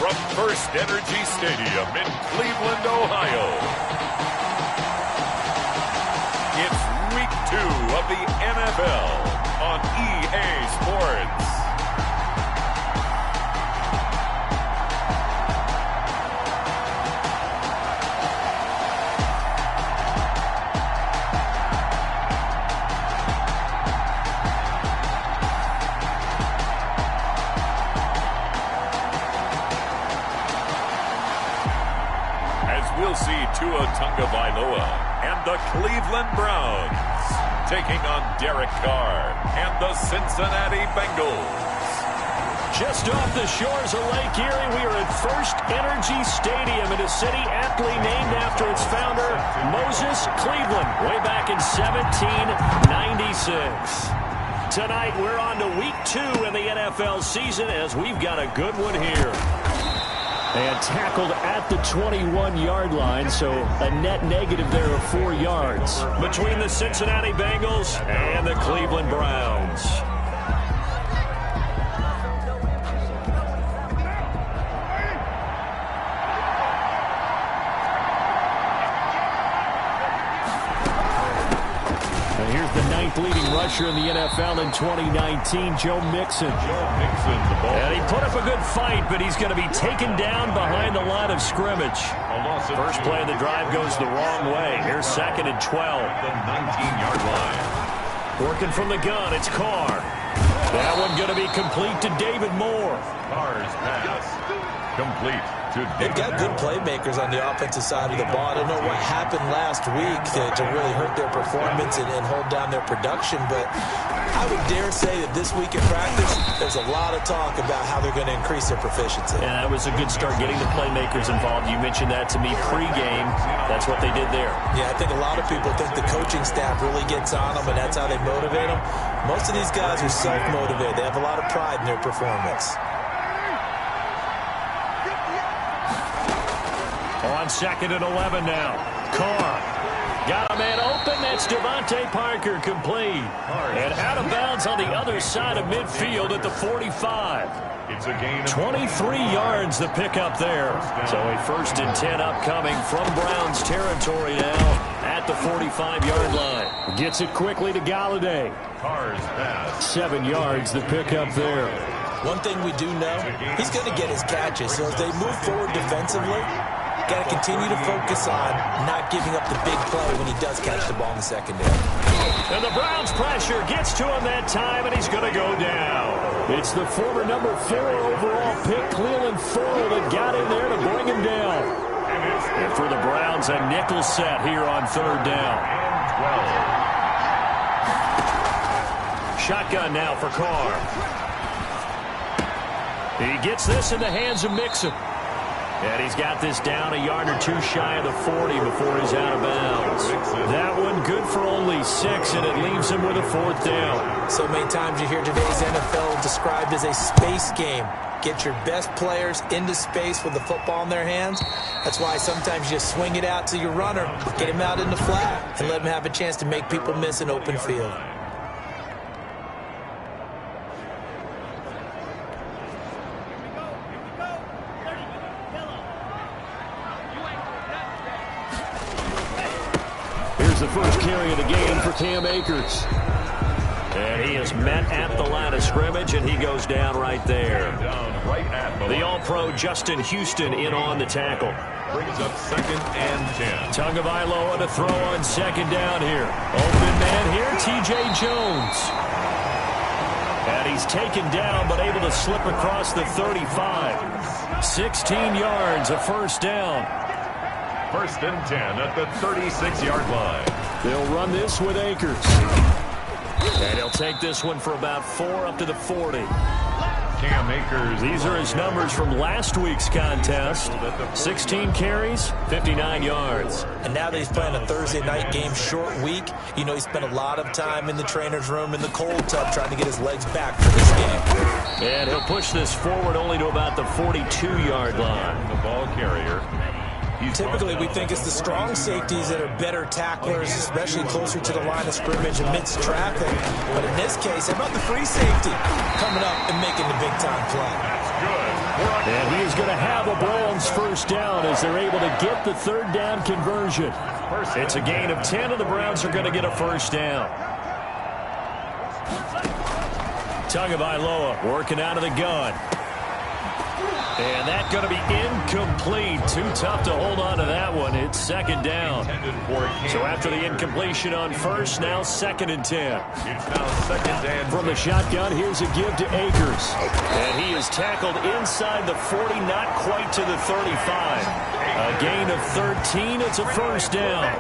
from First Energy Stadium in Cleveland, Ohio. It's Week 2 of the NFL on EA Sports. We'll see Tua Tagovailoa and the Cleveland Browns taking on Derek Carr and the Cincinnati Bengals. Just off the shores of Lake Erie, we are at First Energy Stadium in a city aptly named after its founder, Moses Cleveland, way back in 1796. Tonight, we're on to Week 2 in the NFL season as we've got a good one here. And tackled at the 21-yard line, so a net negative there of 4 yards between the Cincinnati Bengals and the Cleveland Browns. And here's the 9th leading rusher in the NFL in 2019, Joe Mixon. And he put up a good fight, but he's going to be taken down behind the line of scrimmage. First play of the drive goes the wrong way. Here's 2nd and 12. The 19-yard line. Working from the gun, it's Carr. That one going to be complete to David Moore. Carr's pass complete. They've got good playmakers on the offensive side of the ball. I don't know what happened last week to really hurt their performance and hold down their production, but I would dare say that this week in practice, there's a lot of talk about how they're going to increase their proficiency. Yeah, that was a good start getting the playmakers involved. You mentioned that to me pregame. That's what they did there. Yeah, I think a lot of people think the coaching staff really gets on them, and that's how they motivate them. Most of these guys are self-motivated. They have a lot of pride in their performance. On 2nd and 11 now. Carr got a man open. That's Devontae Parker complete. And out of bounds on the other side of midfield at the 45. It's a gain of 23 yards the pickup there. So a 1st and 10 upcoming from Browns territory now at the 45-yard line. Gets it quickly to Galladay. Carr's pass. 7 yards the pickup there. One thing we do know, he's going to get his catches. So as they move forward defensively, got to continue to focus on not giving up the big play when he does catch the ball in the secondary. And the Browns pressure gets to him that time, and he's going to go down. It's the former number 4 overall pick, Cleveland Farrell, that got in there to bring him down. And for the Browns, a nickel set here on 3rd down. Shotgun now for Carr. He gets this in the hands of Mixon. And he's got this down a yard or 2 shy of the 40 before he's out of bounds. That one good for only 6, and it leaves him with a 4th down. So many times you hear today's NFL described as a space game. Get your best players into space with the football in their hands. That's why sometimes you just swing it out to your runner, get him out in the flat, and let him have a chance to make people miss an open field. The first carry of the game for Cam Akers. And he is met at the line of scrimmage, and he goes down right there. The All-Pro Justin Houston in on the tackle. Brings up 2nd and 10. Tagovailoa to throw on 2nd down here. Open man here, T.J. Jones. And he's taken down, but able to slip across the 35. 16 yards, a 1st down. 1st and 10 at the 36-yard line. They'll run this with Akers. And he'll take this one for about 4 up to the 40. Cam Akers. These are his numbers from last week's contest. 16 carries, 59 yards. And now that he's playing a Thursday night game, short week, you know he spent a lot of time in the trainer's room in the cold tub trying to get his legs back for this game. And he'll push this forward only to about the 42-yard line. The ball carrier. Typically, we think it's the strong safeties that are better tacklers, especially closer to the line of scrimmage amidst traffic. But in this case, how about the free safety coming up and making the big-time play? That's good. And he is going to have a Browns first down as they're able to get the third down conversion. It's a gain of 10, and the Browns are going to get a first down. Tagovailoa working out of the gun. And that's going to be incomplete. Too tough to hold on to that one. It's second down. So after the incompletion on first, now second and 10. It's now second and from the shotgun, here's a give to Akers. And he is tackled inside the 40, not quite to the 35. A gain of 13. It's a first down.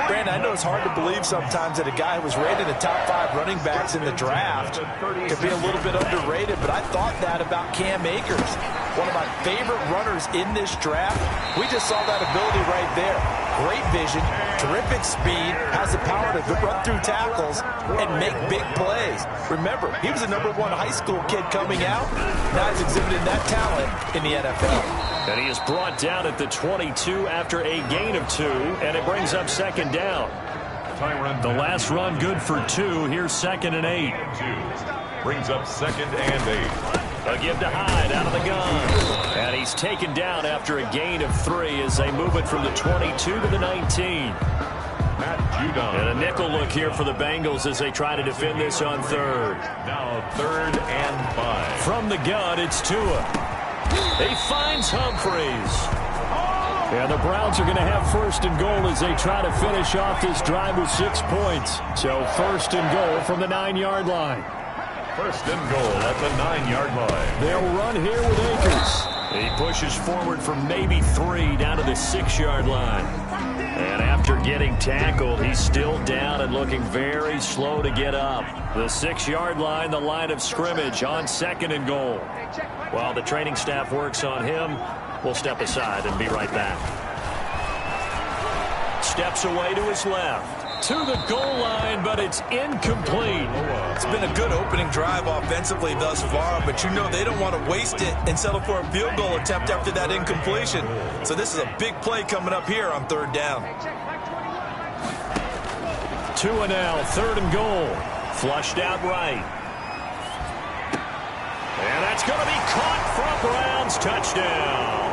Brandon, I know it's hard to believe sometimes that a guy who was rated a top 5 running backs in the draft could be a little bit underrated, but I thought that about Cam Akers. One of my favorite runners in this draft. We just saw that ability right there. Great vision, terrific speed, has the power to run through tackles and make big plays. Remember, he was a #1 high school kid coming out. Now he's exhibiting that talent in the NFL. And he is brought down at the 22 after a gain of 2, and it brings up second down. The last run good for 2. Here's second and 8. Brings up second and 8. A give to Hyde out of the gun. And he's taken down after a gain of 3 as they move it from the 22 to the 19. And a nickel look here for the Bengals as they try to defend this on third. Now third and 5. From the gun, it's Tua. He finds Humphries. And the Browns are going to have first and goal as they try to finish off this drive with 6 points. So first and goal from the 9-yard line. First and goal at the 9-yard line. They'll run here with Akers. He pushes forward for maybe 3 down to the 6-yard line. And after getting tackled, he's still down and looking very slow to get up. The 6-yard line, the line of scrimmage on second and goal. While the training staff works on him, we'll step aside and be right back. Steps away to his left. To the goal line, but it's incomplete. It's been a good opening drive offensively thus far, but you know they don't want to waste it and settle for a field goal attempt after that incompletion. So this is a big play coming up here on third down. Tua now, third and goal. Flushed out right. And that's going to be caught for a Browns touchdown.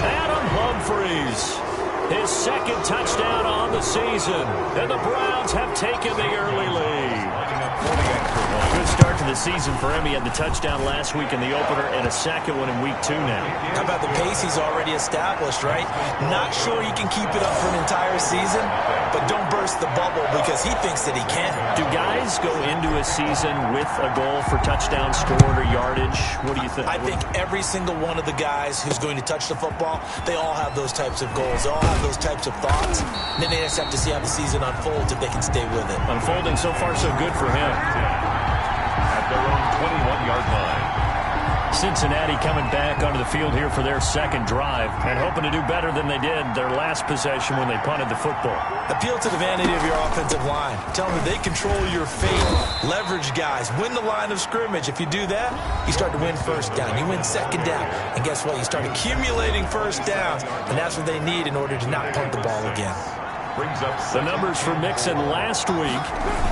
Adam Humphries. His second touchdown on the season. And the Browns have taken the early lead. Good start to the season for him. He had the touchdown last week in the opener and a second one in week 2 now. How about the pace he's already established, right? Not sure he can keep it up for an entire season, but don't burst the bubble because he thinks that he can. Do guys go into a season with a goal for touchdown scored or yardage? What do you think? I think every single one of the guys who's going to touch the football, they all have those types of goals. They all have those types of thoughts. And then they just have to see how the season unfolds if they can stay with it. Unfolding so far so good for him. At their own 21-yard line. Cincinnati coming back onto the field here for their second drive and hoping to do better than they did their last possession when they punted the football. Appeal to the vanity of your offensive line. Tell them they control your fate. Leverage guys. Win the line of scrimmage. If you do that, you start to win first down. You win second down. And guess what? You start accumulating first downs. And that's what they need in order to not punt the ball again. Brings up the numbers for Mixon last week.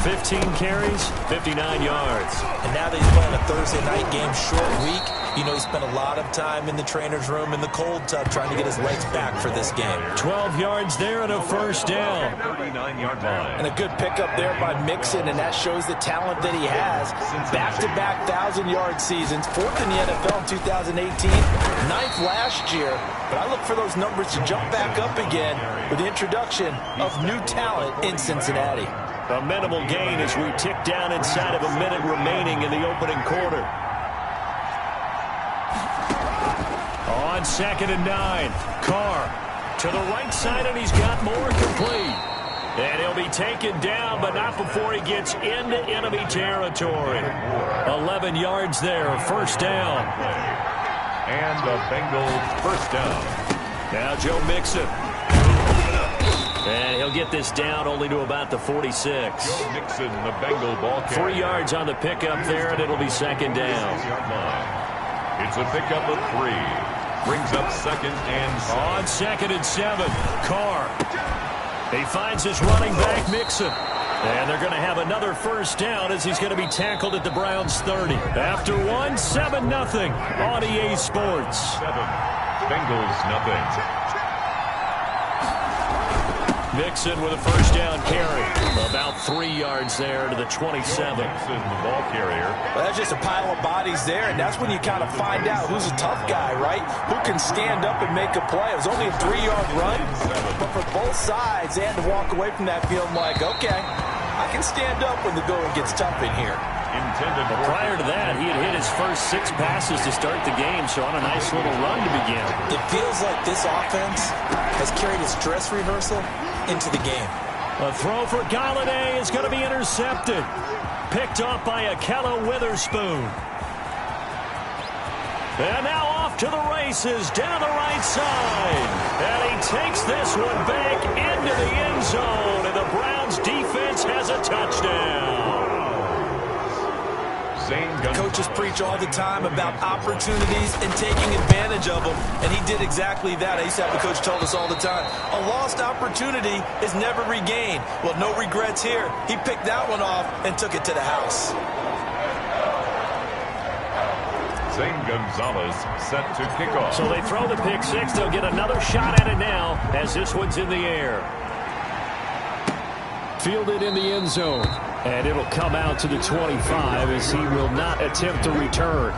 15 carries, 59 yards. And now that he's playing a Thursday night game, short week, you know he spent a lot of time in the trainer's room in the cold tub trying to get his legs back for this game. 12 yards there and a first down. 39-yard line. And a good pickup there by Mixon, and that shows the talent that he has. Back-to-back 1,000-yard seasons, 4th in the NFL in 2018, 9th last year. But I look for those numbers to jump back up again with the introduction of new talent in Cincinnati. A minimal gain as we tick down inside of a minute remaining in the opening quarter. On second and 9, Carr to the right side, and he's got more complete. And he'll be taken down, but not before he gets into enemy territory. 11 yards there, first down. And the Bengals first down. Now Joe Mixon. And he'll get this down only to about the 46. Mixon, the Bengal ball carrier. 3 yards on the pickup there, and it'll be second down. It's a pickup of 3. Brings up second and 7. On second and 7, Carr. He finds his running back, Mixon. And they're going to have another first down as he's going to be tackled at the Browns 30. After 7-0 on EA Sports. 7, Bengals nothing. Mixon with a first down carry. About 3 yards there to the 27. Mixon, the ball carrier. Well, that's just a pile of bodies there, and that's when you kind of find out who's a tough guy, right? Who can stand up and make a play. It was only a 3-yard run, but for both sides, they had to walk away from that field like, okay, I can stand up when the going gets tough in here. Prior to that, he had hit his first 6 passes to start the game, so on a nice little run to begin. It feels like this offense has carried its dress rehearsal into the game. A throw for Galladay is going to be intercepted. Picked off by Akella Witherspoon. And now off to the races down the right side. And he takes this one back into the end zone, and the Browns defense has a touchdown. Coaches preach all the time about opportunities and taking advantage of them, and he did exactly that. I used to have a coach told us all the time, a lost opportunity is never regained. Well, no regrets here. He picked that one off and took it to the house. Zane Gonzalez set to kick off. So they throw the pick 6. They'll get another shot at it now as this one's in the air. Fielded in the end zone. And it'll come out to the 25 as he will not attempt to return.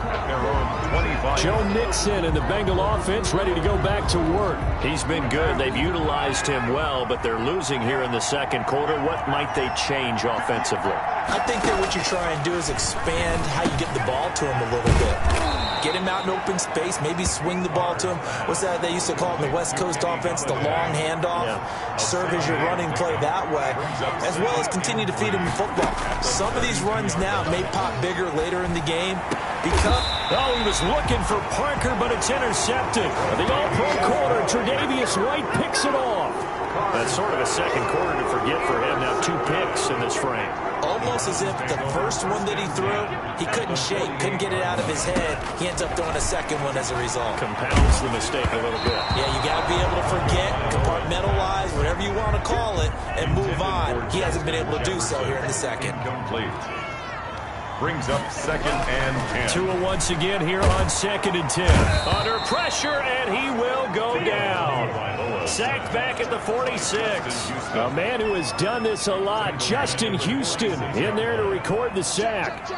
Joe Mixon and the Bengal offense ready to go back to work. He's been good. They've utilized him well, but they're losing here in the second quarter. What might they change offensively? I think that what you try and do is expand how you get the ball to him a little bit. Get him out in open space, maybe swing the ball to him. What's that they used to call in the West Coast offense, the long handoff? Yeah. Serve as your running play that way, as well as continue to feed him the football. Some of these runs now may pop bigger later in the game because... Oh, he was looking for Parker, but it's intercepted. The all-pro corner, Tre'Davious White, picks it off. That's sort of a second quarter to forget for him. Now 2 picks in this frame. Almost as if the first one that he threw, he couldn't shake, couldn't get it out of his head. He ends up throwing a second one as a result. Compounds the mistake a little bit. Yeah, you got to be able to forget, compartmentalize, whatever you want to call it, and move on. He hasn't been able to do so here in the second. Complete. Brings up 2nd and 10. Tua once again here on 2nd and 10. Under pressure, and he will go down. Sacked back at the 46. A man who has done this a lot, Justin Houston, in there to record the sack.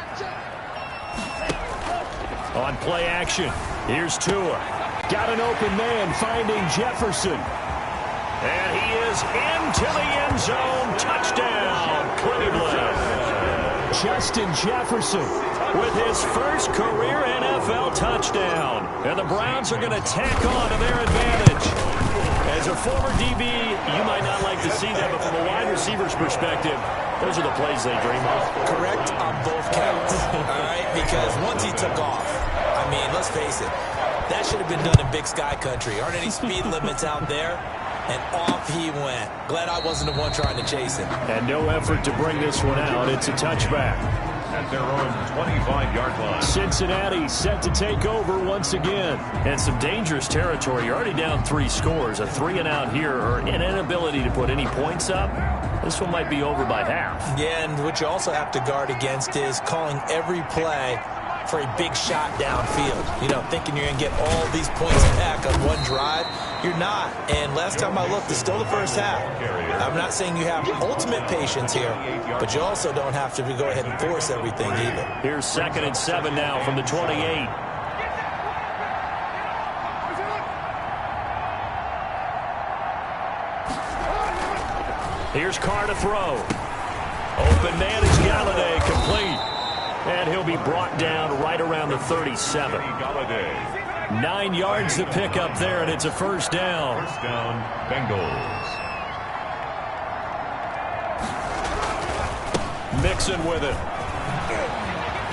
On play action, here's Tua. Got an open man finding Jefferson. And he is into the end zone. Touchdown, Cleveland. Justin Jefferson with his first career NFL touchdown. And the Browns are going to tack on to their advantage. As a former DB, you might not like to see that, but from a wide receiver's perspective, those are the plays they dream of. Correct on both counts, all right? Because once he took off, I mean, let's face it, that should have been done in Big Sky Country. Aren't any speed limits out there? And off he went. Glad I wasn't the one trying to chase him. And no effort to bring this one out. It's a touchback. At their own 25-yard line. Cincinnati set to take over once again. And some dangerous territory. You're already down 3 scores. A 3-and-out here, or an inability to put any points up. This one might be over by half. Yeah, and what you also have to guard against is calling every play for a big shot downfield. You know, thinking you're going to get all these points back on one drive. You're not. And last time I looked, it's still the first half. I'm not saying you have ultimate patience here, but you also don't have to go ahead and force everything either. Here's 2nd and 7 now from the 28. Here's Carr to throw. Open man is Galladay, complete. And he'll be brought down right around the 37. 9 yards to pick up there, and it's a first down. First down, Bengals. Mixon with it.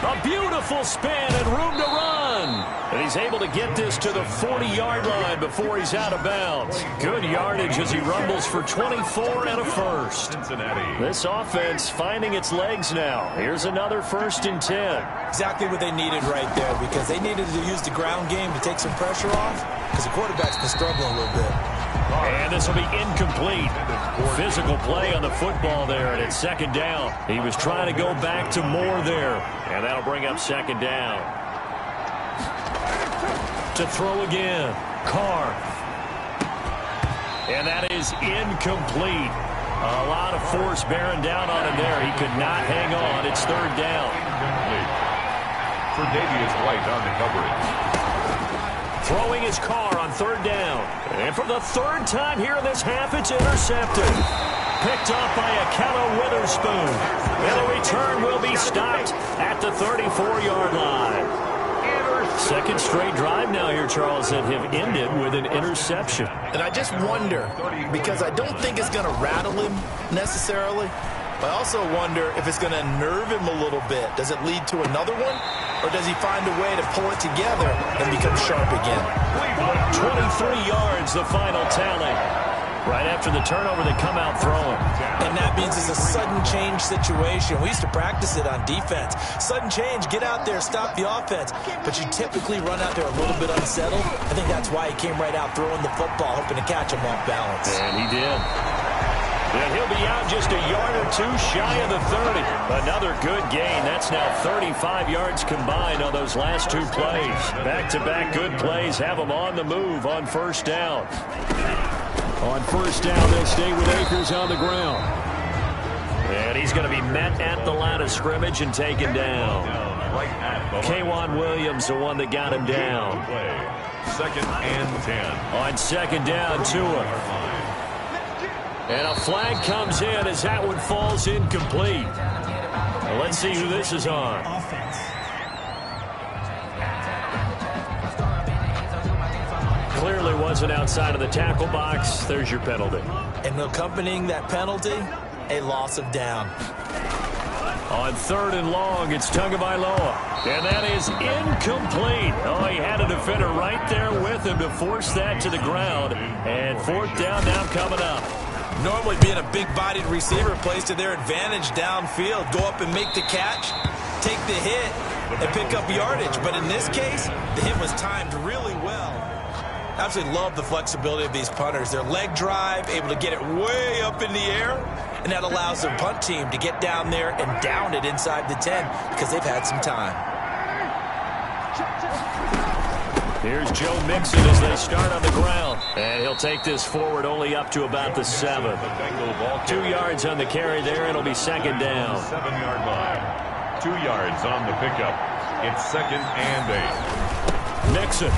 A beautiful spin and room to run. And he's able to get this to the 40-yard line before he's out of bounds. Good yardage as he rumbles for 24 and a first. Cincinnati. This offense finding its legs now. Here's another 1st and 10. Exactly what they needed right there, because they needed to use the ground game to take some pressure off, because the quarterback's been struggling a little bit. And this will be incomplete. Physical play on the football there, and it's second down. He was trying to go back to more there, and that'll bring up second down. To throw again, Carr. And that is incomplete. A lot of force bearing down on him there. He could not hang on. It's third down. For Davius White on the coverage. Throwing his Carr on third down. And for the third time here in this half, it's intercepted. Picked off by Akello Witherspoon. And the return will be stopped at the 34-yard line. Second straight drive now here, Charles, that have ended with an interception. And I just wonder, because I don't think it's going to rattle him necessarily, but I also wonder if it's going to nerve him a little bit. Does it lead to another one? Or does he find a way to pull it together and become sharp again? 23 yards, the final tally. Right after the turnover, they come out throwing. And that means it's a sudden change situation. We used to practice it on defense. Sudden change, get out there, stop the offense. But you typically run out there a little bit unsettled. I think that's why he came right out throwing the football, hoping to catch him off balance. And he did. And he'll be out just a yard or two shy of the 30. Another good gain. That's now 35 yards combined on those last two plays. Back-to-back good plays have them on the move on first down. On first down, they'll stay with Akers on the ground. And he's going to be met at the line of scrimmage and taken down. K'Wan Williams, the one that got him down. Second and 10. On second down, Tua. And a flag comes in as that one falls incomplete. Well, let's see who this is on. Clearly wasn't outside of the tackle box. There's your penalty. And accompanying that penalty, a loss of down. On third and long, it's Tagovailoa. And that is incomplete. Oh, he had a defender right there with him to force that to the ground. And fourth down now coming up. Normally being a big-bodied receiver plays to their advantage downfield. Go up and make the catch, take the hit, and pick up yardage. But in this case, the hit was timed really well. Absolutely love the flexibility of these punters. Their leg drive, able to get it way up in the air, and that allows their punt team to get down there and down it inside the 10 because they've had some time. Here's Joe Mixon as they start on the ground. And he'll take this forward only up to about the 7. 2 yards on the carry there. It'll be second down. 7-yard line. 2 yards on the pickup. It's second and 8. Mixon.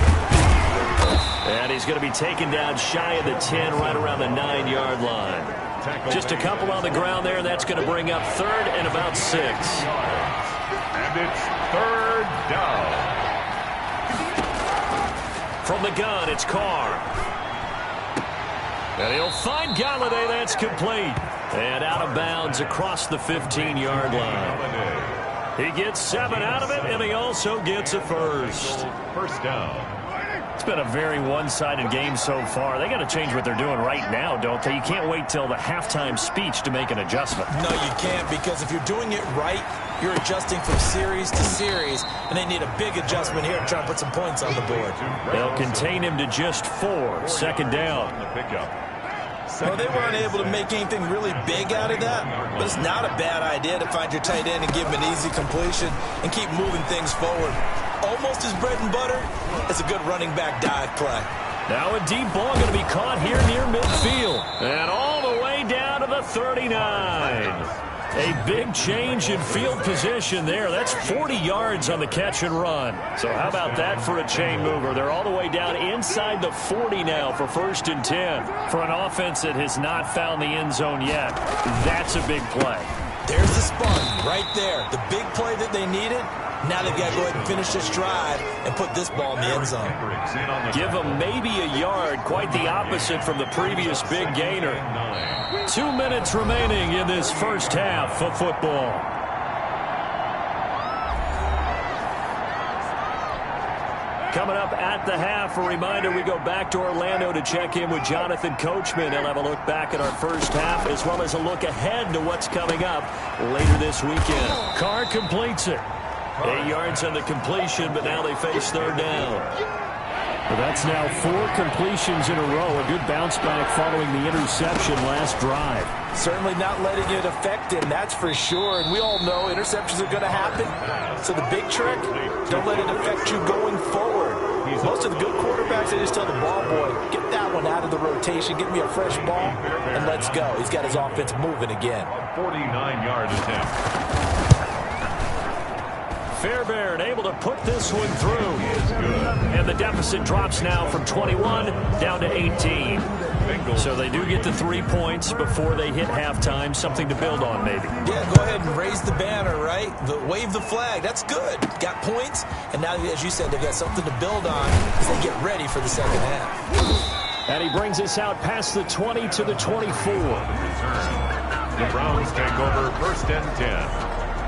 And he's going to be taken down shy of the 10, right around the 9-yard line. Just a couple on the ground there, and that's going to bring up third and about 6. And it's third down. From the gun, it's Carr. And he'll find Galladay. That's complete. And out of bounds across the 15-yard line. He gets 7 out of it, and he also gets a first. First down. It's been a very one-sided game so far. They got to change what they're doing right now, don't they? You can't wait till the halftime speech to make an adjustment. No, you can't, because if you're doing it right, you're adjusting from series to series, and they need a big adjustment here to try to put some points on the board. They'll contain him to just 4. Second down. Well, they weren't able to make anything really big out of that, but it's not a bad idea to find your tight end and give him an easy completion and keep moving things forward. Almost as bread and butter as a good running back dive play. Now a deep ball going to be caught here near midfield. And all the way down to the 39. A big change in field position there. That's 40 yards on the catch and run. So how about that for a chain mover? They're all the way down inside the 40 now for first and 10. For an offense that has not found the end zone yet, that's a big play. There's the spark right there. The big play that they needed. Now they've got to go ahead and finish this drive and put this ball in the end zone. Give them maybe a yard, quite the opposite from the previous big gainer. 2 minutes remaining in this first half of football. Coming up at the half, a reminder, we go back to Orlando to check in with Jonathan Coachman. He'll have a look back at our first half as well as a look ahead to what's coming up later this weekend. Carr completes it. 8 yards on the completion, but now they face third down. Well, that's now 4 completions in a row. A good bounce back following the interception last drive. Certainly not letting it affect him, that's for sure. And we all know interceptions are going to happen. So the big trick, don't let it affect you going forward. Most of the good quarterbacks, they just tell the ball boy, get that one out of the rotation, get me a fresh ball, and let's go. He's got his offense moving again. 49-yard attempt. Fairbairn able to put this one through. And the deficit drops now from 21 down to 18. So they do get the 3 points before they hit halftime. Something to build on, maybe. Yeah, go ahead and raise the banner, right? Wave the flag. That's good. Got points. And now, as you said, they've got something to build on as they get ready for the second half. And he brings us out past the 20 to the 24. The Browns take over 1st and 10.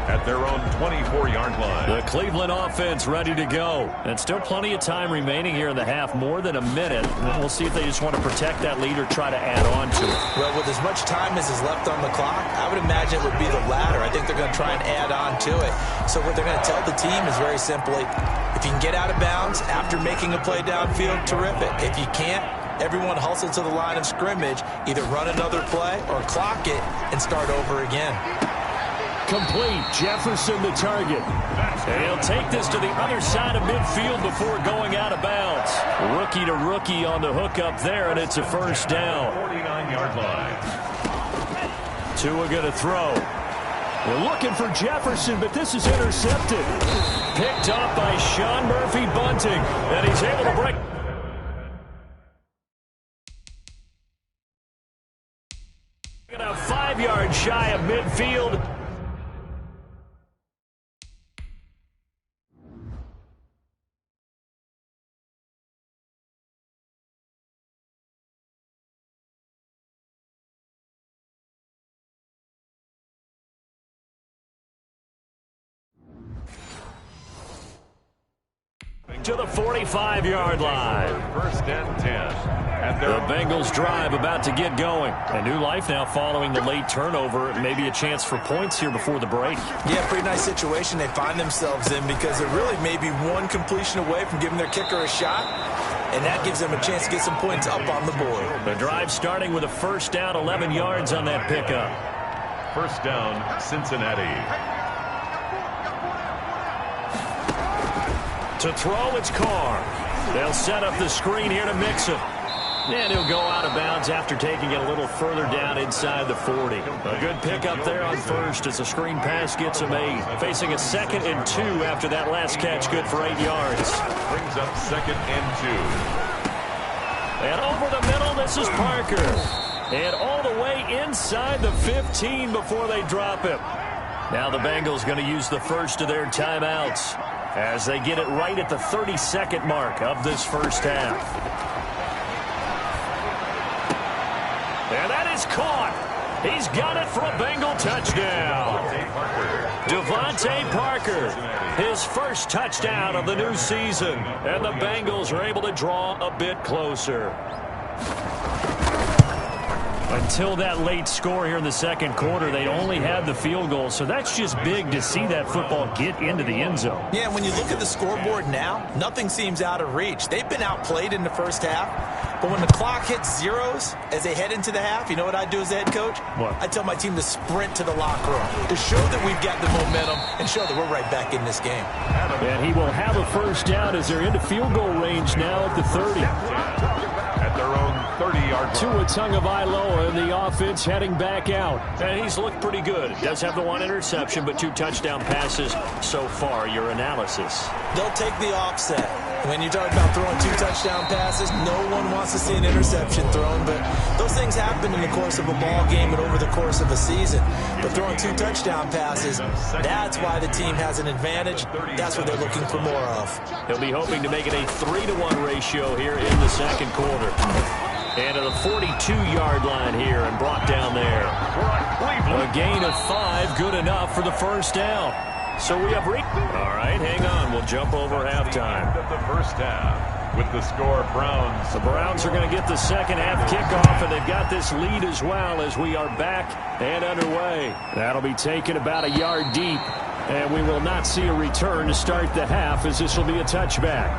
At their own 24-yard line. The Cleveland offense ready to go. And still plenty of time remaining here in the half, more than a minute. We'll see if they just want to protect that lead or try to add on to it. Well, with as much time as is left on the clock, I would imagine it would be the latter. I think they're going to try and add on to it. So what they're going to tell the team is very simply, if you can get out of bounds after making a play downfield, terrific. If you can't, everyone hustle to the line of scrimmage, either run another play or clock it and start over again. Complete. Jefferson the target. And he'll take this to the other side of midfield before going out of bounds. Rookie to rookie on the hook up there, and it's a first down. 49-yard line. Tua going to throw. We're looking for Jefferson, but this is intercepted. Picked up by Sean Murphy Bunting, and he's able to break. A 5 yards shy of midfield. To the 45-yard line. 1st and 10. The Bengals drive about to get going. A new life now following the late turnover. Maybe a chance for points here before the break. Yeah, pretty nice situation they find themselves in because they're really maybe one completion away from giving their kicker a shot. And that gives them a chance to get some points up on the board. The drive starting with a first down, 11 yards on that pickup. 1st down, Cincinnati. To throw, it's Carr. They'll set up the screen here to Mixon. And he'll go out of bounds after taking it a little further down inside the 40. A good pickup there on first as the screen pass gets him 8. Facing a 2nd and 2 after that last catch, good for 8 yards. Brings up 2nd and 2. And over the middle, this is Parker. And all the way inside the 15 before they drop him. Now the Bengals going to use the first of their timeouts as they get it right at the 32nd mark of this first half. And that is caught. He's got it for a Bengal touchdown. Devontae Parker, his first touchdown of the new season. And the Bengals are able to draw a bit closer. Until that late score here in the second quarter, they only had the field goal. So that's just big to see that football get into the end zone. Yeah, when you look at the scoreboard now, nothing seems out of reach. They've been outplayed in the first half. But when the clock hits zeros as they head into the half, you know what I do as the head coach? What? I tell my team to sprint to the locker room to show that we've got the momentum and show that we're right back in this game. And he will have a first down as they're into field goal range now at the 30. At their own 30-yard line. Tua Tagovailoa in the offense heading back out. And he's looked pretty good. Does have the 1 interception, but 2 touchdown passes so far. Your analysis. They'll take the offset. When you talk about throwing 2 touchdown passes, no one wants to see an interception thrown, but those things happen in the course of a ball game and over the course of a season. But throwing 2 touchdown passes, that's why the team has an advantage. That's what they're looking for more of. He'll be hoping to make it a 3-to-1 ratio here in the second quarter. And to the 42-yard line here and brought down there. A gain of 5, good enough for the first down. So we have all right, hang on. We'll jump over halftime. Of the first half with the score Browns. The Browns are going to get the second half kickoff, and they've got this lead as well as we are back and underway. That'll be taken about a yard deep, and we will not see a return to start the half as this will be a touchback.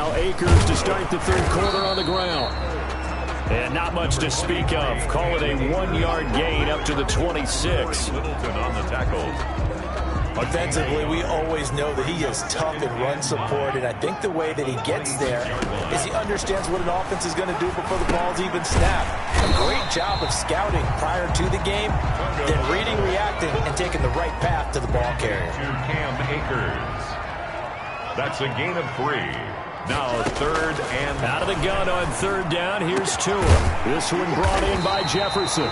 now Akers to start the third quarter on the ground. And not much to speak of. Call it a 1-yard gain up to the 26. Littleton on the tackle. Offensively, we always know that he is tough in run support, and I think the way that he gets there is he understands what an offense is going to do before the ball's even snapped. A great job of scouting prior to the game, then reading, reacting, and taking the right path to the ball carrier. Cam Akers. That's a gain of 3. Now third and out of the gun on third down. Here's Tua. This one brought in by Jefferson.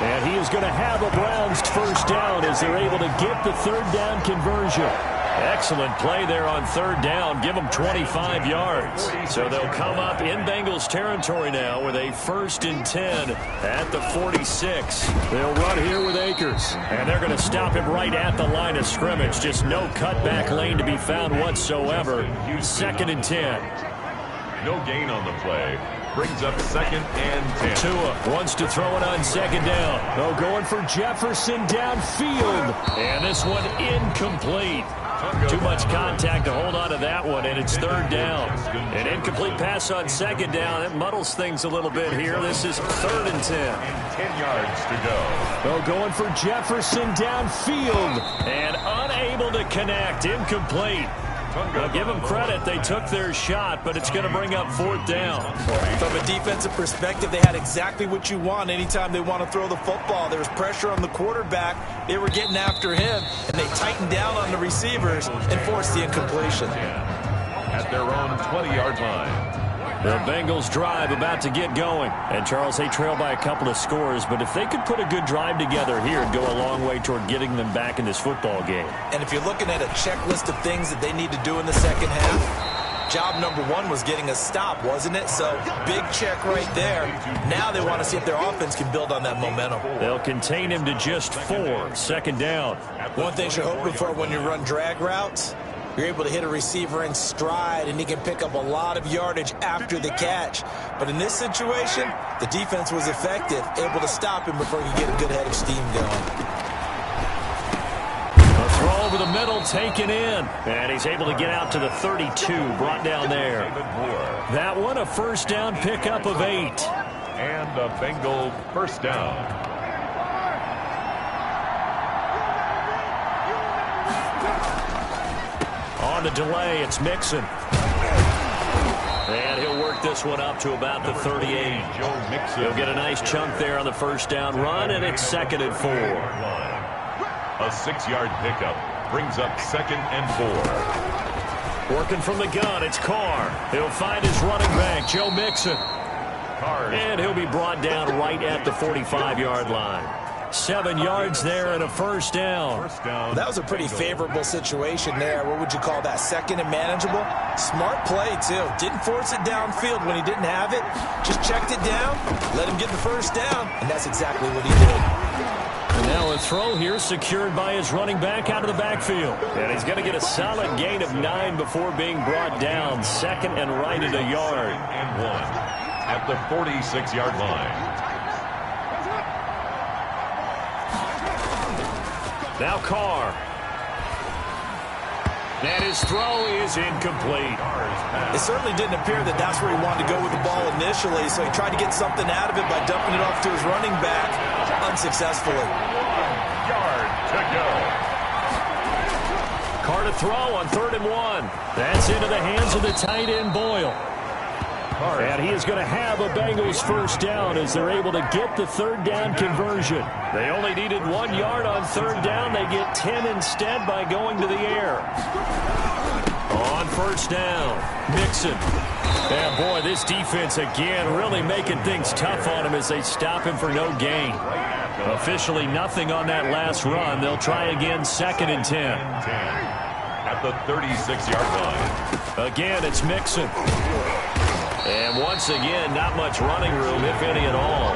And he is going to have a Browns first down as they're able to get the third down conversion. Excellent play there on third down. Give them 25 yards. So they'll come up in Bengals territory now with a 1st and 10 at the 46. They'll run here with Akers. And they're going to stop him right at the line of scrimmage. Just no cutback lane to be found whatsoever. 2nd and 10. no gain on the play. Brings up 2nd and 10. Tua wants to throw it on 2nd down. Oh, going for Jefferson downfield. And this one incomplete. Too much contact to hold on to that one, and it's 3rd down. An incomplete pass on 2nd down. It muddles things a little bit here. This is 3rd and 10. And 10 yards to go. Oh, going for Jefferson downfield. And unable to connect. Incomplete. Now, give them credit. They took their shot, but it's going to bring up 4th down. From a defensive perspective, they had exactly what you want anytime they want to throw the football. There was pressure on the quarterback. They were getting after him, and they tightened down on the receivers and forced the incompletion. At their own 20-yard line. The Bengals drive about to get going. And, Charles, they trail by a couple of scores, but if they could put a good drive together here, it'd go a long way toward getting them back in this football game. And if you're looking at a checklist of things that they need to do in the second half, job number 1 was getting a stop, wasn't it? So, big check right there. Now they want to see if their offense can build on that momentum. They'll contain him to just 4. 2nd down. One thing you're hoping for when you run drag routes, you're able to hit a receiver in stride, and he can pick up a lot of yardage after the catch. But in this situation, the defense was effective, able to stop him before he could get a good head of steam going. A throw over the middle, taken in. And he's able to get out to the 32, brought down there. That one, a 1st down pickup of 8. And a Bengal 1st down. On the delay, it's Mixon. And he'll work this one up to about the 38. He'll get a nice chunk there on the 1st down run, and it's 2nd and 4. A 6-yard pickup brings up 2nd and 4. Working from the gun, it's Carr. He'll find his running back, Joe Mixon. And he'll be brought down right at the 45-yard line. 7 yards there and a 1st down. That was a pretty favorable situation there. What would you call that? 2nd and manageable? Smart play, too. Didn't force it downfield when he didn't have it. Just checked it down, let him get the 1st down, and that's exactly what he did. And now a throw here secured by his running back out of the backfield. And he's going to get a solid gain of 9 before being brought down. 2nd and right at a yard. And 1 at the 46-yard line. Now Carr. And his throw is incomplete. It certainly didn't appear that that's where he wanted to go with the ball initially, so he tried to get something out of it by dumping it off to his running back unsuccessfully. 1 yard to go. Carr to throw on 3rd and 1. That's into the hands of the tight end Boyle. And he is going to have a Bengals 1st down as they're able to get the 3rd down conversion. They only needed 1 yard on 3rd down. They get 10 instead by going to the air. On 1st down, Mixon. And boy, this defense again really making things tough on him as they stop him for no gain. Officially nothing on that last run. They'll try again 2nd and 10. At the 36-yard line. Again, it's Mixon. And once again, not much running room, if any at all.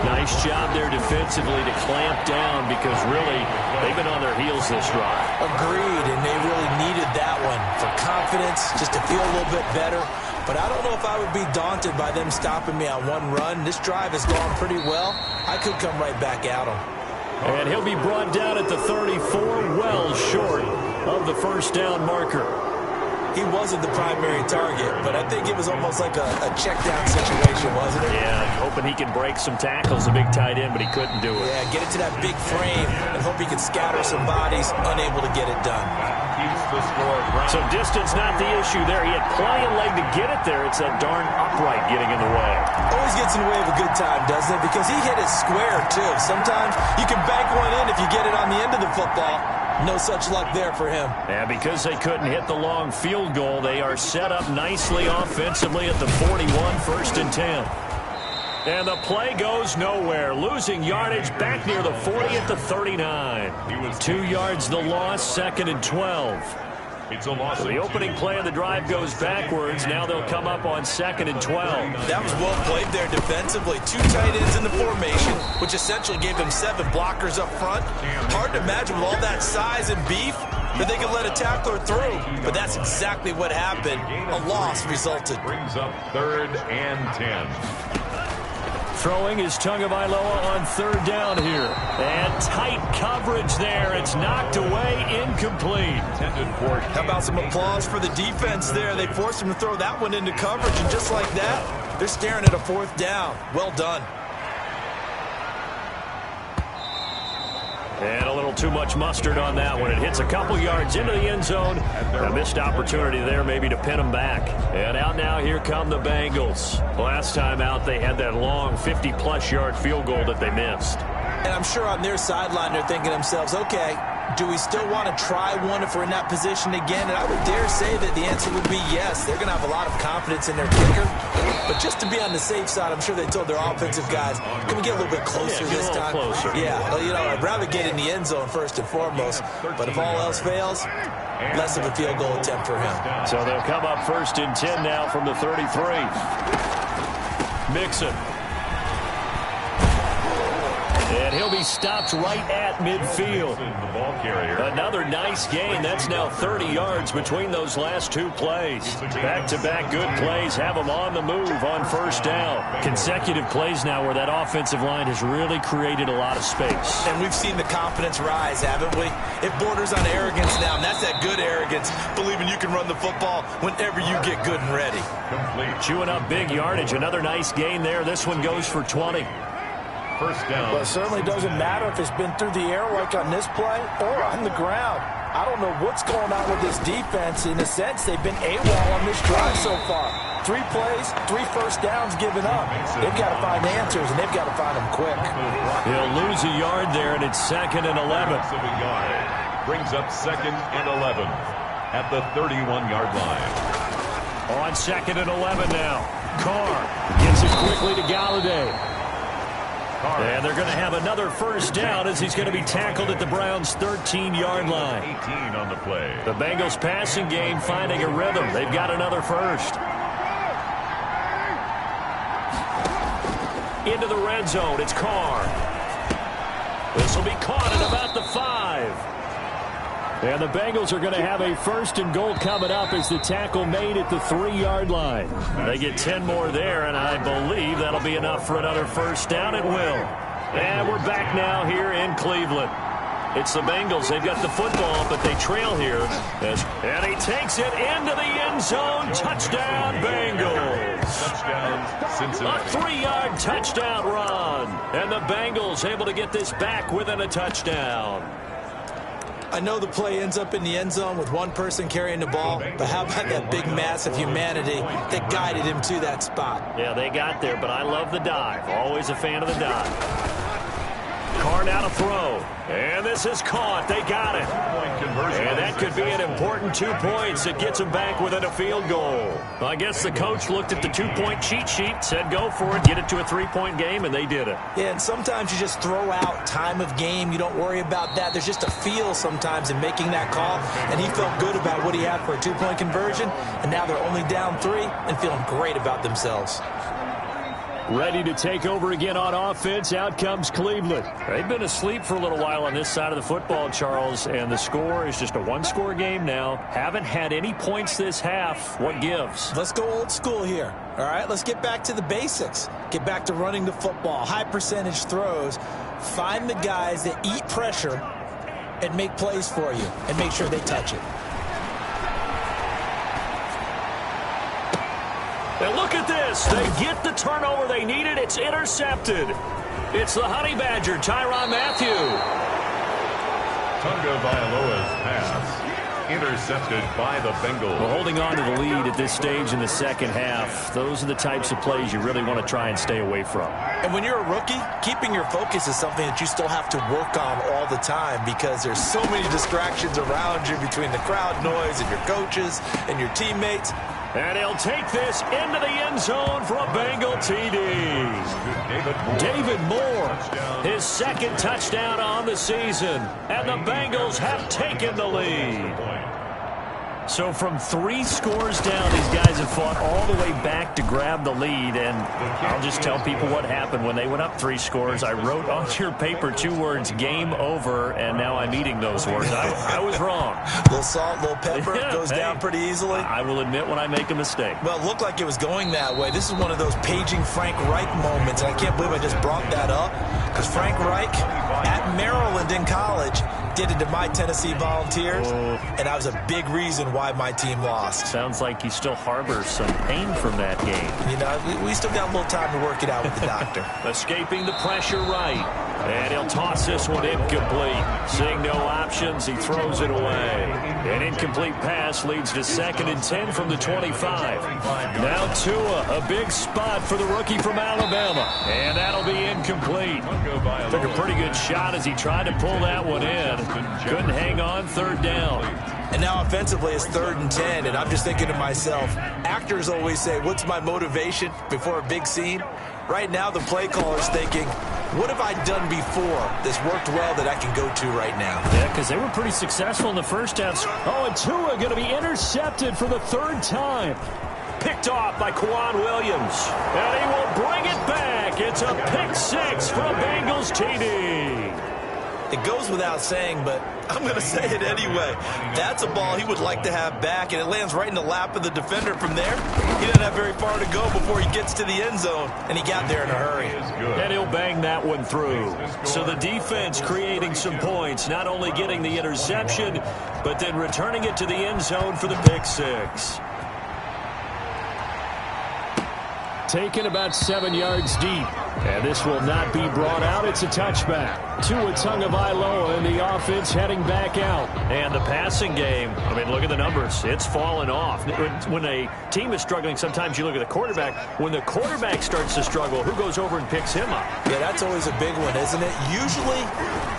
Nice job there defensively to clamp down because really they've been on their heels this drive. Agreed, and they really needed that one for confidence, just to feel a little bit better. But I don't know if I would be daunted by them stopping me on one run. This drive has gone pretty well. I could come right back at them. And he'll be brought down at the 34, well short of the 1st down marker. he wasn't the primary target, but I think it was almost like a check down situation, wasn't it? Yeah, hoping he can break some tackles, a big tight end, but he couldn't do it. Yeah, get it to that big frame and hope he could scatter some bodies, unable to get it done. So distance not the issue there. He had plenty of leg to get it there. It's that darn upright getting in the way. Always gets in the way of a good time, doesn't it? Because he hit it square, too. Sometimes you can bank one in if you get it on the end of the football. No such luck there for him. And because they couldn't hit the long field goal, they are set up nicely offensively at the 41, 1st and 10. And the play goes nowhere. Losing yardage back near the 40 at the 39. 2 yards the loss, 2nd and 12. It's a loss. So the opening play of the drive goes backwards. Now they'll come up on 2nd and 12. That was well played there defensively. 2 tight ends in the formation, which essentially gave them 7 blockers up front. Hard to imagine with all that size and beef that they could let a tackler through. But that's exactly what happened. A loss resulted. Brings up 3rd and 10. Throwing is Tagovailoa on 3rd down here. And tight coverage there. It's knocked away, incomplete. How about some applause for the defense there? They forced him to throw that one into coverage, and just like that, they're staring at a 4th down. Well done. And a little too much mustard on that one. It hits a couple yards into the end zone. A missed opportunity there maybe to pin them back. And out now, here come the Bengals. Last time out, they had that long 50-plus yard field goal that they missed. And I'm sure on their sideline, they're thinking to themselves, okay, do we still want to try one if we're in that position again? And I would dare say that the answer would be yes. They're going to have a lot of confidence in their kicker. But just to be on the safe side, I'm sure they told their offensive guys, can we get a little bit closer this time? Closer. Yeah, well, you know, I'd rather get in the end zone first and foremost. But if all else fails, less of a field goal attempt for him. So they'll come up 1st and 10 now from the 33. Mixon. And he'll be stopped right at midfield. Another nice gain. That's now 30 yards between those last 2 plays. Back-to-back good plays have them on the move on 1st down. Consecutive plays now where that offensive line has really created a lot of space. And we've seen the confidence rise, haven't we? It borders on arrogance now, and that's that good arrogance, believing you can run the football whenever you get good and ready. Chewing up big yardage. Another nice gain there. This one goes for 20. 1st down. But it certainly doesn't matter if it's been through the air like on this play or on the ground. I don't know what's going on with this defense. In a sense, they've been AWOL on this drive so far. 3 plays, 3 first downs given up. They've got to find answers, and they've got to find them quick. He'll lose a yard there, and it's 2nd and 11. Brings up 2nd and 11 at the 31-yard line. On 2nd and 11 now. Carr gets it quickly to Galladay. And they're going to have another 1st down as he's going to be tackled at the Browns' 13-yard line. 18 on the play. The Bengals passing game finding a rhythm. They've got another 1st. Into the red zone. It's Carr. This will be caught at about the 5. And the Bengals are going to have a 1st and goal coming up as the tackle made at the 3-yard line. They get 10 more there, and I believe that'll be enough for another 1st down. It will. And we're back now here in Cleveland. It's the Bengals. They've got the football, but they trail here. And he takes it into the end zone. Touchdown, Bengals. Touchdown, Cincinnati. A 3-yard touchdown run. And the Bengals able to get this back within a touchdown. I know the play ends up in the end zone with one person carrying the ball, but how about that big mass of humanity that guided him to that spot? Yeah, they got there, but I love the dive. Always a fan of the dive. Carr now to throw. And this is caught. They got it. And that could be an important 2 points. It gets them back within a field goal. Well, I guess the coach looked at the 2-point cheat sheet, said go for it, get it to a 3-point game, and they did it. Yeah, and sometimes you just throw out time of game. You don't worry about that. There's just a feel sometimes in making that call, and he felt good about what he had for a 2-point conversion, and now they're only down 3 and feeling great about themselves. Ready to take over again on offense. Out comes Cleveland. They've been asleep for a little while on this side of the football, Charles, and the score is just a 1-score game now. Haven't had any points this half. What gives? Let's go old school here. All right, let's get back to the basics. Get back to running the football, high percentage throws. Find the guys that eat pressure and make plays for you and make sure they touch it. And look at this. They get the turnover they needed. It's intercepted. It's the Honey Badger, Tyrann Mathieu. Tunga Vailoa's pass intercepted by the Bengals. Well, holding on to the lead at this stage in the second half, those are the types of plays you really want to try and stay away from. And when you're a rookie, keeping your focus is something that you still have to work on all the time because there's so many distractions around you between the crowd noise and your coaches and your teammates. And he'll take this into the end zone for a Bengal TD. David Moore, his second touchdown on the season. And the Bengals have taken the lead. So from 3 scores down, these guys have fought all the way back to grab the lead. And I'll just tell people what happened when they went up 3 scores. I wrote on your paper 2 words, game over, and now I'm eating those words. I was wrong. Little salt, little pepper, goes down pretty easily. I will admit when I make a mistake. Well, it looked like it was going that way. This is one of those paging Frank Reich moments, and I can't believe I just brought that up because Frank Reich at Maryland in college did it to my Tennessee Volunteers, and that was a big reason why my team lost. Sounds like he still harbors some pain from that game. You know, we still got a little time to work it out with the doctor. Escaping the pressure right. And he'll toss this one incomplete. Seeing no options, he throws it away. An incomplete pass leads to 2nd and 10 from the 25. Now Tua, a big spot for the rookie from Alabama. And that'll be incomplete. Took a pretty good shot as he tried to pull that one in. Couldn't hang on, 3rd down. And now offensively it's 3rd and 10, and I'm just thinking to myself, actors always say, what's my motivation before a big scene? Right now the play caller's thinking, what have I done before that's worked well that I can go to right now? Yeah, because they were pretty successful in the first half. Oh, and Tua going to be intercepted for the 3rd time. Picked off by Kwan Williams. And he will bring it back. It's a pick 6 for a Bengals TD. It goes without saying, but I'm going to say it anyway. That's a ball he would like to have back, and it lands right in the lap of the defender from there. He doesn't have very far to go before he gets to the end zone, and he got there in a hurry. And he'll bang that one through. So the defense creating some points, not only getting the interception, but then returning it to the end zone for the pick 6. Taken about 7 yards deep. And this will not be brought out. It's a touchback. Tua Tagovailoa in the offense heading back out. And the passing game, I mean, look at the numbers. It's fallen off. When a team is struggling, sometimes you look at the quarterback. When the quarterback starts to struggle, who goes over and picks him up? Yeah, that's always a big one, isn't it? Usually,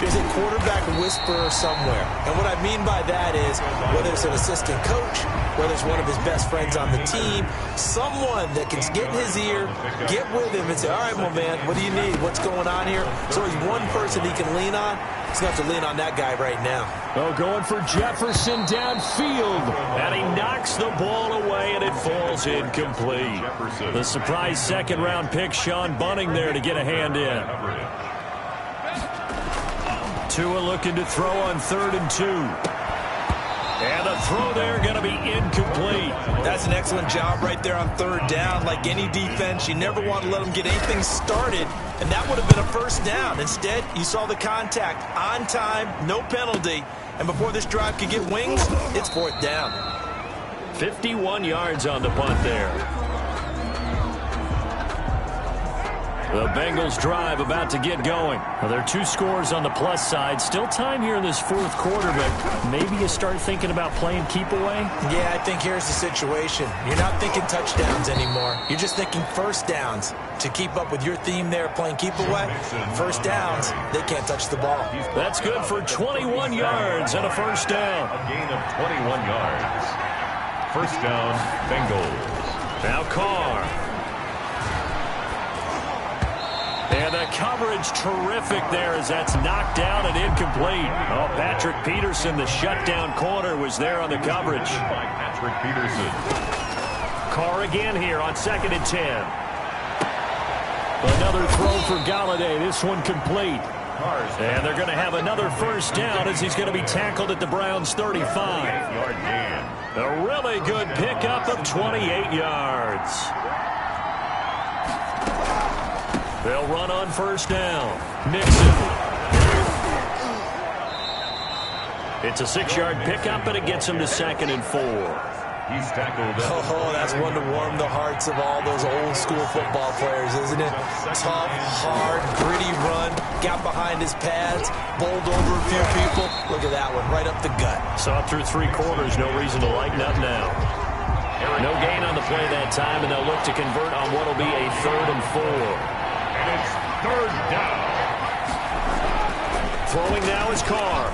there's a quarterback whisperer somewhere. And what I mean by that is, whether it's an assistant coach, whether it's one of his best friends on the team, someone that can get in his ear, get with him and say, all right, well, man, what do you need? What's going on here? So he's one person he can lean on. He's going to have to lean on that guy right now. Oh, going for Jefferson downfield. And he knocks the ball away, and it falls incomplete. The surprise second-round pick, Sean Bunning there to get a hand in. Tua looking to throw on 3rd and 2. And the throw there going to be incomplete. That's an excellent job right there on 3rd down. Like any defense, you never want to let them get anything started, and that would have been a 1st down. Instead, you saw the contact on time, no penalty, and before this drive could get wings, it's 4th down. 51 yards on the punt there. The Bengals drive about to get going. Well, there are 2 scores on the plus side. Still time here in this 4th quarter, but maybe you start thinking about playing keep away? Yeah, I think here's the situation. You're not thinking touchdowns anymore. You're just thinking 1st downs. To keep up with your theme there, playing keep away, 1st downs, they can't touch the ball. That's good for 21 yards and a 1st down. A gain of 21 yards. 1st down, Bengals. Now Carr. And the coverage terrific there as that's knocked down and incomplete. Oh, Patrick Peterson, the shutdown corner, was there on the coverage. By Patrick Peterson. Carr again here on 2nd and 10. Another throw for Galladay. This one complete. And they're going to have another 1st down as he's going to be tackled at the Browns' 35. A really good pickup of 28 yards. They'll run on 1st down. Mixon. It's a 6-yard pickup, and it gets him to 2nd and 4. He's tackled. Oh, that's one to warm the hearts of all those old school football players, isn't it? Tough, hard, gritty run, got behind his pads, bowled over a few people. Look at that one, right up the gut. Saw it through 3 quarters, no reason to lighten up now. No gain on the play that time, and they'll look to convert on what will be a 3rd and 4. And it's 3rd down. Throwing now is Carr.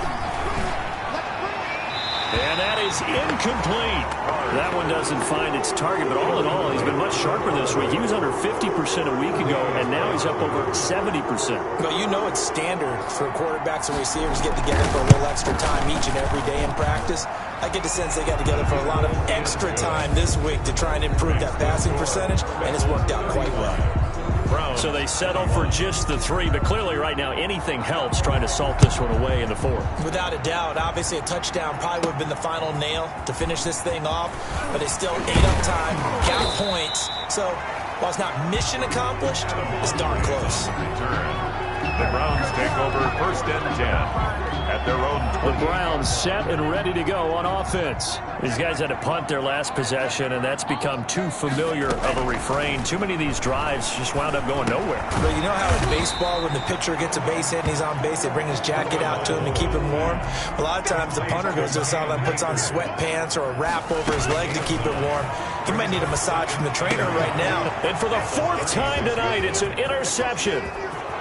And that is incomplete. That one doesn't find its target, but all in all, he's been much sharper this week. He was under 50% a week ago, and now he's up over 70%. Well, you know it's standard for quarterbacks and receivers to get together for a little extra time each and every day in practice. I get the sense they got together for a lot of extra time this week to try and improve that passing percentage, and it's worked out quite well. So they settle for just the 3, but clearly right now anything helps trying to salt this one away in the 4th. Without a doubt, obviously a touchdown probably would have been the final nail to finish this thing off, but they still ate up time, got points. So while it's not mission accomplished, it's darn close. The Browns take over 1st and 10 at their own 20. The Browns set and ready to go on offense. These guys had to punt their last possession, and that's become too familiar of a refrain. Too many of these drives just wound up going nowhere. But you know how in baseball, when the pitcher gets a base hit and he's on base, they bring his jacket out to him to keep him warm? A lot of times the punter goes to the sideline, puts on sweatpants or a wrap over his leg to keep it warm. He might need a massage from the trainer right now. And for the 4th time tonight, it's an interception.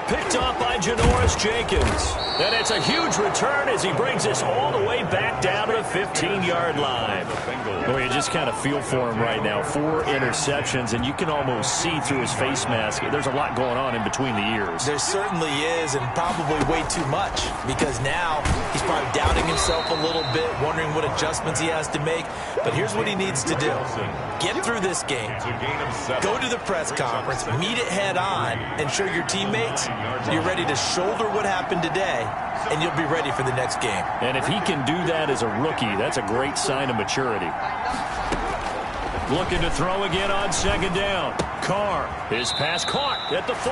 Picked off by Janoris Jenkins. And it's a huge return as he brings us all the way back down to the 15-yard line. Boy, you just kind of feel for him right now. 4 interceptions, and you can almost see through his face mask. There's a lot going on in between the ears. There certainly is, and probably way too much, because now he's probably doubting himself a little bit, wondering what adjustments he has to make. But here's what he needs to do. Get through this game. Go to the press conference, meet it head on, and show your teammates you're ready to shoulder what happened today, and you'll be ready for the next game. And if he can do that as a rookie, that's a great sign of maturity. Looking to throw again on 2nd down. Carr, his pass caught at the 4.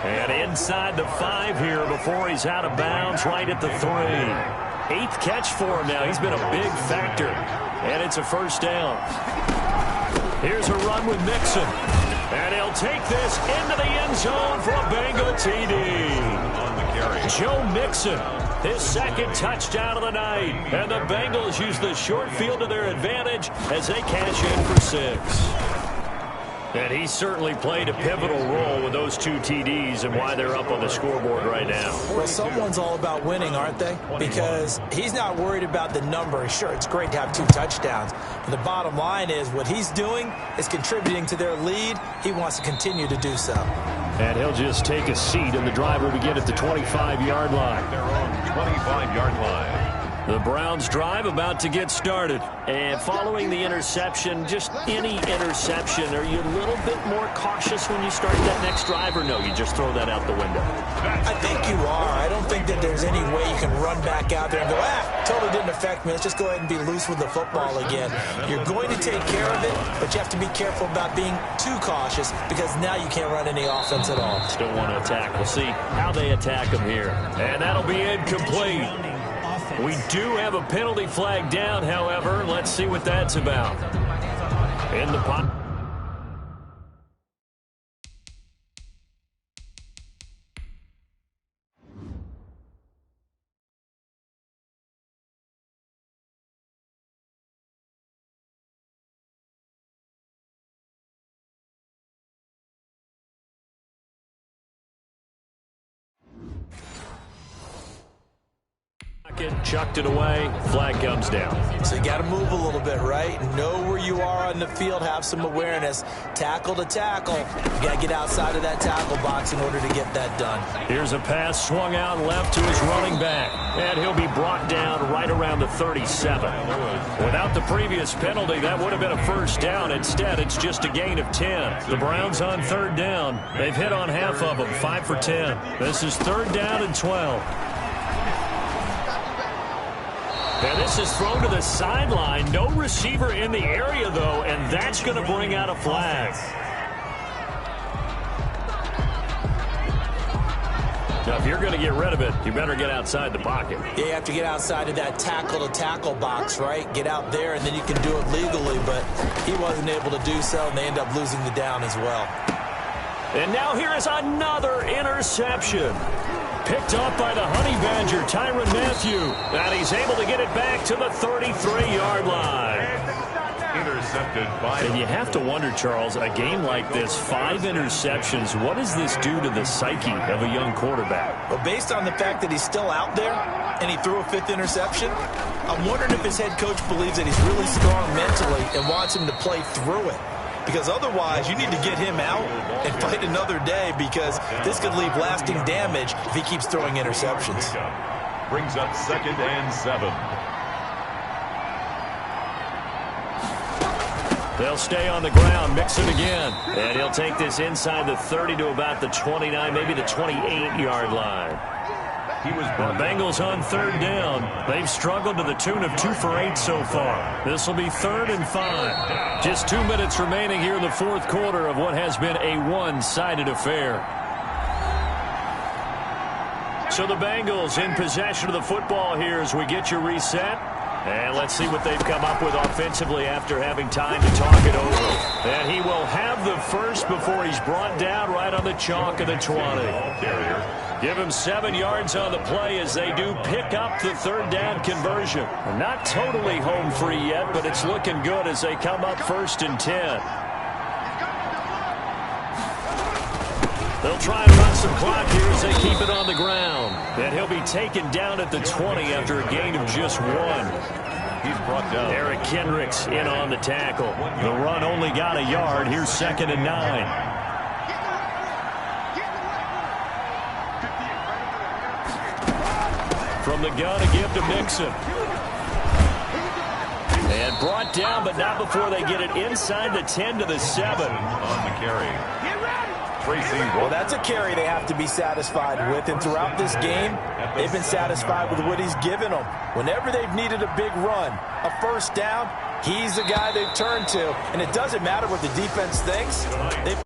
And inside the 5 here before he's out of bounds right at the 3. 8th catch for him now. He's been a big factor. And it's a 1st down. Here's a run with Mixon. And he'll take this into the end zone for a Bengal TD. On the carry. Joe Mixon, his 2nd touchdown of the night. And the Bengals use the short field to their advantage as they cash in for 6. And he certainly played a pivotal role with those 2 TDs and why they're up on the scoreboard right now. Well, someone's all about winning, aren't they? Because he's not worried about the number. Sure, it's great to have 2 touchdowns. But the bottom line is what he's doing is contributing to their lead. He wants to continue to do so. And he'll just take a seat, and the drive will begin at the 25-yard line. Their own 25-yard line. The Browns drive about to get started. And following the interception, just any interception, are you a little bit more cautious when you start that next drive, or no, you just throw that out the window? I think you are. I don't think that there's any way you can run back out there and go, totally didn't affect me. Let's just go ahead and be loose with the football again. You're going to take care of it, but you have to be careful about being too cautious because now you can't run any offense at all. Still want to attack. We'll see how they attack them here. And that'll be incomplete. We do have a penalty flag down, however. Let's see what that's about. In the pocket. Chucked it away. Flag comes down. So you got to move a little bit, right? Know where you are on the field. Have some awareness. Tackle to tackle. You got to get outside of that tackle box in order to get that done. Here's a pass swung out left to his running back. And he'll be brought down right around the 37. Without the previous penalty, that would have been a 1st down. Instead, it's just a gain of 10. The Browns on 3rd down. They've hit on half of them, 5 for 10. This is 3rd down and 12. And this is thrown to the sideline. No receiver in the area, though, and that's going to bring out a flag. Now, if you're going to get rid of it, you better get outside the pocket. Yeah, you have to get outside of that tackle-to-tackle box, right? Get out there, and then you can do it legally, but he wasn't able to do so, and they end up losing the down as well. And now here is another interception. Picked up by the Honey Badger, Tyrann Mathieu. And he's able to get it back to the 33-yard line. Intercepted by... And you have to wonder, Charles, a game like this, 5 interceptions, what does this do to the psyche of a young quarterback? Well, based on the fact that he's still out there and he threw a 5th interception, I'm wondering if his head coach believes that he's really strong mentally and wants him to play through it. Because otherwise, you need to get him out and fight another day, because this could leave lasting damage if he keeps throwing interceptions. Brings up 2nd and 7. They'll stay on the ground, mix it again. And he'll take this inside the 30 to about the 29, maybe the 28-yard line. The Bengals on 3rd down. They've struggled to the tune of 2 for 8 so far. This will be 3rd and 5. Just 2 minutes remaining here in the 4th quarter of what has been a one-sided affair. So the Bengals in possession of the football here as we get you reset. And let's see what they've come up with offensively after having time to talk it over. And he will have the first before he's brought down right on the chalk of the 20. Give him 7 yards on the play as they do pick up the 3rd down conversion. We're not totally home free yet, but it's looking good as they come up 1st and 10. They'll try and run some clock here as they keep it on the ground. And he'll be taken down at the 20 after a gain of just 1. He's brought down. Eric Kendricks in on the tackle. The run only got a yard. Here's 2nd and 9. From the gun, a give to Mixon. And brought down, but not before they get it inside the 10 to the 7. On the carry. Well, that's a carry they have to be satisfied with, and throughout this game, they've been satisfied with what he's given them. Whenever they've needed a big run, a 1st down, he's the guy they've turned to, and it doesn't matter what the defense thinks. They've